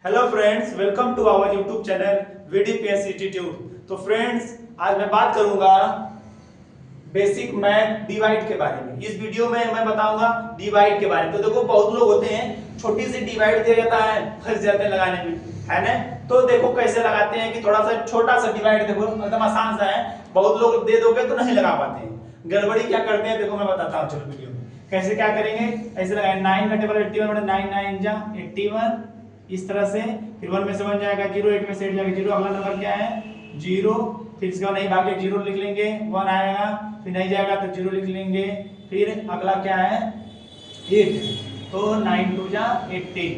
Hello friends, welcome to our YouTube channel VDPS institute. तो friends, आज मैं बात करूंगा बेसिक मैथ डिवाइड के बारे में। इस वीडियो में मैं बताऊंगा डिवाइड के बारे में। तो देखो, बहुत लोग होते हैं छोटी सी डिवाइड दिया जाता है, फंस जाते हैं लगाने में, है ना। तो देखो कैसे लगाते हैं कि थोड़ा सा छोटा सा डिवाइड, देखो एकदम आसान सा है। बहुत लोग दे दोगे तो नहीं लगा पाते हैं, गड़बड़ी क्या करते हैं देखो मैं बताता हूँ। चलो वीडियो में कैसे क्या करेंगे, ऐसे लगाए 9 का टेबल 81 9 9 जा 81, इस तरह से। फिर 1 में से 1 जाएगा 0, 8 में से 8 जाएगा 0, अगला नंबर क्या है 0। फिर इसका नहीं भागे 0 लिख लेंगे, 1 आएगा, फिर नहीं जाएगा तो 0 लिख लेंगे। फिर अगला क्या है 8, तो 9 2 जा 18।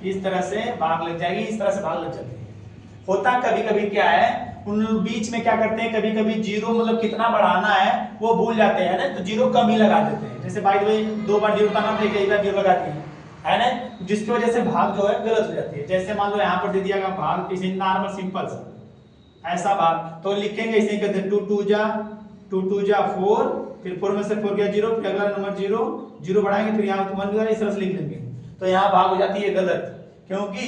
इस तरह से भाग लग जाएगी, इस तरह से भाग लग जाती है। होता कभी कभी क्या है, उन बीच में क्या करते हैं, कभी कभी 0 मतलब कितना बढ़ाना है वो भूल जाते हैं ना, तो 0 कम ही लगा देते हैं। जैसे बाय द वे 2 बार 0 बताना था, एक बार 0 लगा दिए, है ना, जिसकी वजह से भाग जो है गलत हो जाती है। जैसे मान लो यहाँ पर दे दिया गया भाग किसी नॉर्मल सिंपल सा ऐसा भाग, तो लिखेंगे इसे कहते हैं 2 2 जा 4, फिर 4 में से 4 गया 0, फिर अगला नंबर 0 0 बढ़ाएंगे, फिर यहाँ 1 इस तरह से लिख लेंगे। तो यहाँ भाग हो जाती है गलत, क्योंकि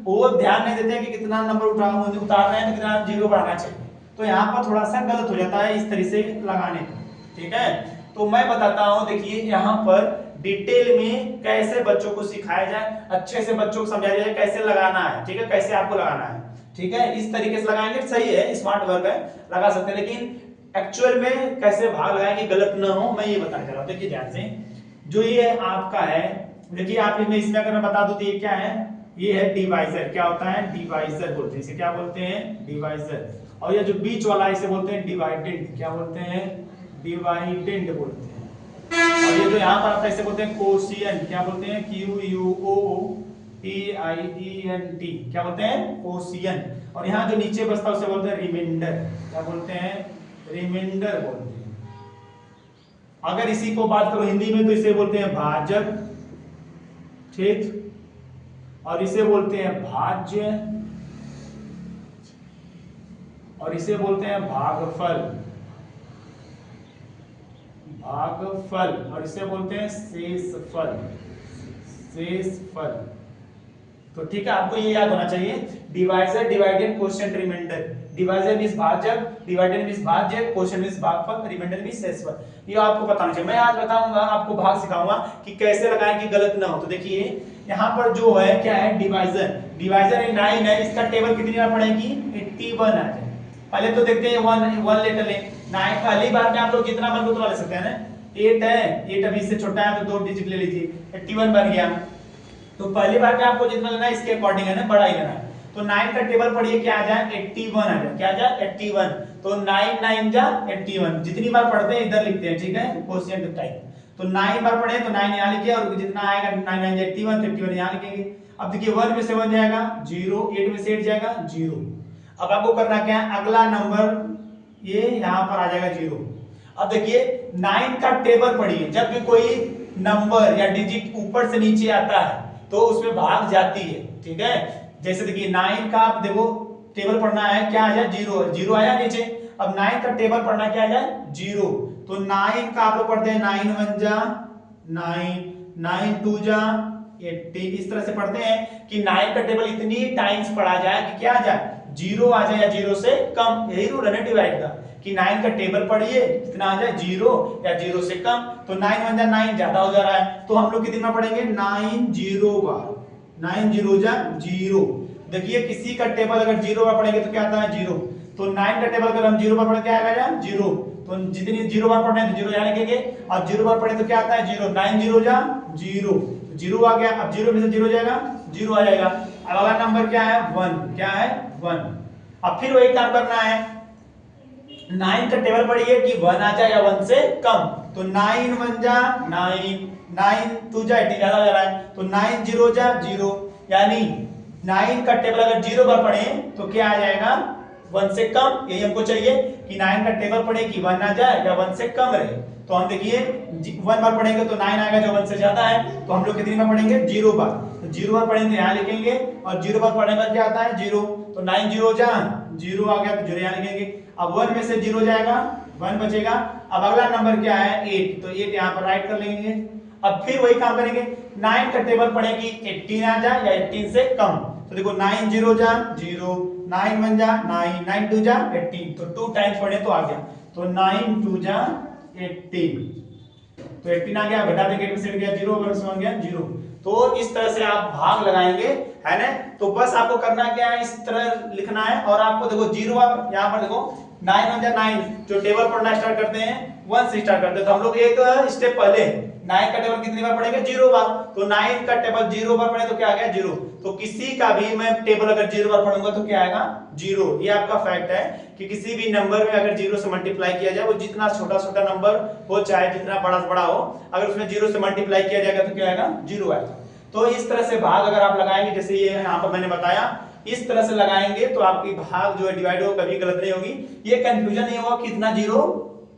वो ध्यान नहीं देते हैं कि कितना नंबर उतारना है तो कितना 0 बढ़ाना चाहिए। तो यहाँ पर थोड़ा सा गलत हो जाता है इस तरह से लगाने का, ठीक है। तो मैं बताता हूँ, देखिए यहाँ पर डिटेल में कैसे बच्चों को सिखाया जाए, अच्छे से बच्चों को समझाया जाए कैसे लगाना है, ठीक है, कैसे आपको लगाना है, ठीक है। इस तरीके से लगाएंगे सही है, स्मार्ट वर्क है, लगा सकते हैं, लेकिन एक्चुअल में कैसे भाग लगाएंगे गलत ना हो, मैं ये बताने जा रहा हूँ। देखिए ध्यान से, जो ये आपका है, देखिए आप इसमें अगर मैं बता दूं तो ये क्या है, ये है डिवाइजर। क्या होता है डिवाइजर बोलते हैं इसे, क्या बोलते हैं डिवाइजर। और ये जो बीच वाला इसे बोलते हैं डिवाइडेंड, क्या बोलते हैं डिवाइडेंड बोलते हैं। और ये जो यहाँ पर आता है इसे बोलते हैं कोशिएंट, क्या बोलते हैं QUOTIENT, क्या बोलते हैं कोशिएंट। और यहाँ जो नीचे बचता है उसे बोलते हैं रिमाइंडर, क्या बोलते हैं रिमाइंडर बोलते हैं। अगर इसी को बात करो हिंदी में तो इसे बोलते हैं भाजक, ठीक, और इसे बोलते हैं भाज्य, और इसे बोलते हैं भागफल, और इसे बोलते हैं शेषफल, तो ठीक है, आपको ये याद होना चाहिए। Divisor, dividend, quotient, remainder. Divisor means भाजक, डिवाइडेंड मींस भाज्य, कोशेंट मींस भागफल, रिमाइंडर मींस शेषफल। ये आपको बताना चाहिए। मैं आज बताऊंगा, आपको भाग सिखाऊंगा कि कैसे लगाएं कि गलत ना हो। तो देखिए यहाँ पर जो है क्या है डिवाइजर 9 है, इसका टेबल कितनी बार पड़ेगी 81 आ जाए। पहले तो देखते हैं 1 लेटर ले 9, पहली बार में आप लोग जितना मन उतना ले सकते हैं ना। 8 है, 8 अभी इससे छोटा है तो 2 डिजिट ले लीजिए, 81 बन गया। तो पहली बार में आपको जितना लेना है इसके अकॉर्डिंग है ना, बड़ा ही लेना है। तो 9 का टेबल पढ़िए, क्या आ जाए 81 आ जाए, क्या आ जाए 81। तो 9 9 जा 81, जितनी बार पढ़ते हैं इधर लिखते हैं, ठीक है, क्वोशिएंट टाइप। तो 9 बार पढ़े तो 9 यहाँ लिखिए, और जितना आएगा 9 9 जा 81, तो 81 यहाँ लिखेंगे। अब देखिए 1 में से 1 जाएगा 0, 8 में से 8 जाएगा 0। अब आपको करना क्या है, अगला नंबर ये यहाँ पर आ जाएगा 0। अब देखिए 9 का टेबल पढ़िए, जब भी कोई नंबर या डिजिट ऊपर से नीचे आता है तो उसमें भाग जाती है, ठीक है। जैसे देखिए 9 का आप देखो टेबल पढ़ना है, क्या आ जाए 0, 0 आया नीचे। अब 9 का टेबल पढ़ना क्या आ जाए 0। तो 9 का आप लोग पढ़ते हैं 9 1 जा 9, 9 2 जा 80, इस तरह से पढ़ते हैं कि 9 का टेबल इतनी टाइम्स पढ़ा जाए कि क्या आ जाए 0 आ जाए या 0 से कम। यही रूल है ना डिवाइड का, कि 9 का टेबल पढ़िए कितना आ जाए 0 या 0 से कम। तो 9 1 जा 9 ज्यादा हो जा रहा है, तो हम लोग कितनी बार पढ़ेंगे 9 0 बार, 9 0 जा 0। देखिए किसी का टेबल अगर 0 बार पढ़ेंगे तो क्या आता है 0। तो 9 का टेबल अगर हम 0 बार पढ़े क्या आएगा 0। तो जितनी 0 बार पढ़े तो 0 यहाँ लिखेंगे, और 0 बार पढ़े तो क्या आता है 0। 9 0 जा 0, 0 आ गया। अब 0 में से 0 जाएगा 0 आ जाएगा। अब अगला नंबर क्या है 1, क्या है 1। अब फिर वही काम करना है, 9 का टेबल पढ़िए कि 1 आ जाए या 1 से कम। तो 9 1 जा 9, 9 2 जा 80, ज्यादा हो जा रहा है, तो 9 0 जा 0, यानी 9 का टेबल अगर 0 बार पढ़े तो क्या आ जाएगा 1 से कम। यही हमको चाहिए कि 9 का टेबल पढ़े कि 1 आ जाए या 1 से कम रहे। तो हम देखिए 1 बार पढ़ेंगे तो 9 आएगा जो 1 से ज्यादा है, तो हम लोग कितनी बार पढ़ेंगे 0 बार। तो 0 बार पढ़ेंगे यहाँ लिखेंगे, और 0 बार पढ़ने पर क्या आता है 0। तो 9 0 जा 0 आ गया, तो 0 यहाँ लिखेंगे। अब 1 में से 0 जाएगा 1 बचेगा। अब अगला नंबर क्या है 8, तो 8 यहाँ पर राइट कर लेंगे। अब फिर वही काम करेंगे, 9 का टेबल पढ़े कि 18 आ जाए या 18 से कम। तो देखो 9 0 जा 0, 9 1 जा 9, 9 2 जा 18, तो 2 टाइम्स पढ़े तो आ गया, तो 9 2 जा 18, तो 18 आ गया, घटा देंगे 8 में से गया 0, 1 से 1 गया 0। तो इस तरह से आप भाग लगाएंगे, है ना। तो बस आपको करना क्या है, इस तरह लिखना है, और आपको देखो 0 यहाँ पर देखो 9 1 जा 9, जो टेबल पढ़ना स्टार्ट करते हैं 1 से स्टार्ट करते हैं, तो हम लोग एक स्टेप पहले 9 का टेबल कितनी बार पढ़ेंगे, 0 बार, तो 9 का टेबल 0 बार पढ़े तो क्या आ गया 0। तो किसी का भी मैं टेबल अगर 0 बार पढ़ूंगा तो क्या आएगा 0। ये आपका फैक्ट है कि किसी भी नंबर में अगर 0 से मल्टीप्लाई किया जाए, वो जितना छोटा छोटा नंबर हो चाहे जितना बड़ा बड़ा हो, अगर उसमें 0 से मल्टीप्लाई किया जाएगा तो क्या आएगा 0 आएगा। तो इस तरह से भाग अगर आप लगाएंगे, जैसे ये यहाँ पर मैंने बताया, इस तरह से लगाएंगे तो आपकी भाग जो है डिवाइड हो कभी गलत नहीं होगी। ये कंफ्यूजन नहीं होगा कितना 0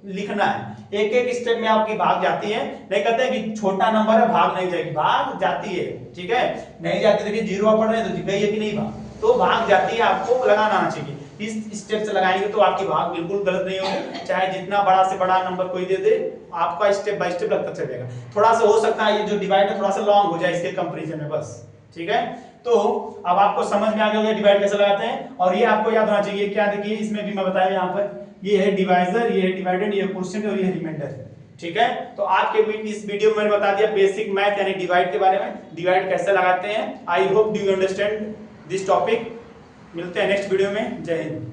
लिखना है, एक एक स्टेप में आपकी भाग जाती है। नहीं कहते कि छोटा नंबर है भाग नहीं जाएगी, भाग जाती है, ठीक है, नहीं जाती। देखिए 0 पढ़ रहे हैं तो गई है कि नहीं भाग, तो भाग जाती है, आपको लगाना आना चाहिए। इस स्टेप से लगाएंगे तो आपकी भाग बिल्कुल गलत नहीं होगी, चाहे जितना बड़ा से बड़ा नंबर कोई दे दे, आपका स्टेप बाय स्टेप लगता चलेगा। थोड़ा सा हो सकता है ये जो डिवाइड है थोड़ा सा लॉन्ग हो जाए इसके कंपैरिजन में, बस, ठीक है। तो अब आपको समझ में आ गया डिवाइड कैसे लगाते हैं, और ये आपको याद होना चाहिए क्या, देखिए इसमें भी मैं बताया यहाँ पर, ये है डिवाइजर, ये है डिवाइडेड, ये है क्वोशिएंट और ये है रिमाइंडर, ठीक है। तो आज के इस वीडियो में मैंने बता दिया बेसिक मैथ यानी डिवाइड के बारे में, डिवाइड कैसे लगाते हैं। I hope do you understand this topic. मिलते हैं नेक्स्ट वीडियो में, जय हिंद।